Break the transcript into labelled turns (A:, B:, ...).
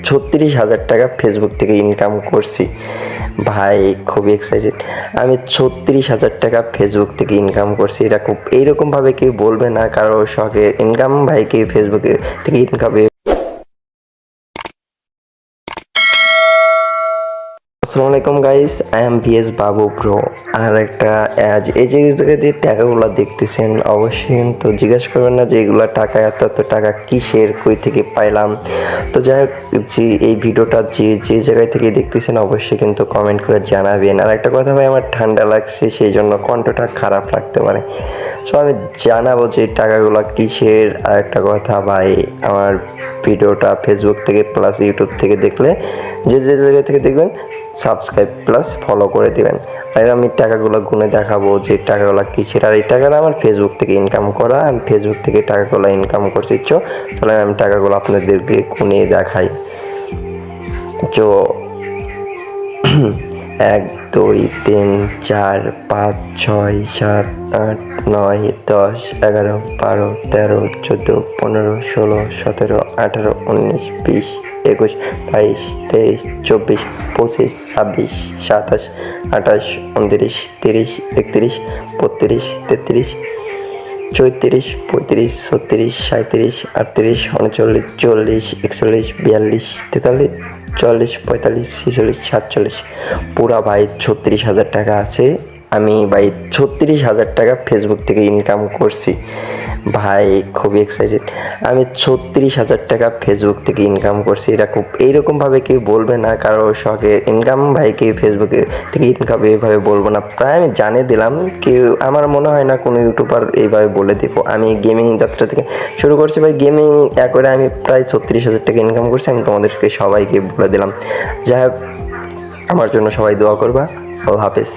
A: 36,000 টাকা ফেসবুক থেকে ইনকাম করছি। ভাই খুবই এক্সাইটেড। আমি 36,000 টাকা ফেসবুক থেকে ইনকাম করছি। এটা খুব এইরকমভাবে কেউ বলবে না, কারো শখের ইনকাম ভাই কেউ ফেসবুকে থেকে ইনকাম। আসসালামু আলাইকুম guys, I am VS Babu bro. আর একটা এই যে জায়গায় যে টাকাগুলো দেখতেছেন, অবশ্যই কিন্তু জিজ্ঞাসা করবেন না যে এগুলো টাকা, এত টাকা কিসের, কই থেকে পাইলাম। তো যাই হোক, যে এই ভিডিওটা যে জায়গায় থেকে দেখতেছেন অবশ্যই কিন্তু কমেন্ট করে জানাবেন। আর একটা কথা ভাই, আমার ঠান্ডা লাগছে, সেই জন্য কণ্ঠটা খারাপ লাগতে পারে। সো আমি জানাবো যে টাকাগুলো কিসের। আর একটা কথা ভাই, আমার ভিডিওটা ফেসবুক থেকে প্লাস ইউটিউব থেকে দেখলে যে জায়গা থেকে দেখবেন সাবস্ক্রাইব প্লাস ফলো করে দিবেন। আর আমি টাকাগুলো গুনে দেখাবো যে টাকাগুলো কিসের। আর এই টাকাটা আমার ফেসবুক থেকে ইনকাম করা, আমি ফেসবুক থেকে টাকাগুলো ইনকাম করছি। তাহলে আমি টাকাগুলো আপনাদেরকে গুনে দেখাই। 1 2 3 4 5 6 7 8 9 10 11 12 13 14 15 16 17 18 19 20 21 22 23 24 25 26 27 28 29 30 31 32 33 34 35 36 37 38 39 40 41 42 43 44 45 46 47 পুরা ভাই 36,000 টাকা আছে। আমি ভাই 36,000 টাকা ফেসবুক থেকে ইনকাম করছি। ভাই খুবই এক্সাইটেড। আমি 36,000 টাকা ফেসবুক থেকে ইনকাম করছি। এটা খুব এইরকমভাবে কেউ বলবে না, কারো শখের ইনকাম ভাই কেউ ফেসবুকে থেকে ইনকাম এইভাবে বলবো না। প্রায় আমি জানিয়ে দিলাম, কেউ আমার মনে হয় না কোনো ইউটিউবার এইভাবে বলে দিব। আমি গেমিং যাত্রা থেকে শুরু করছি ভাই, গেমিং করে আমি প্রায় 36,000 টাকা ইনকাম করছি। আমি তোমাদেরকে সবাইকে বলে দিলাম। যাই হোক, আমার জন্য সবাই দোয়া করবা। আল্লাহ হাফেজ।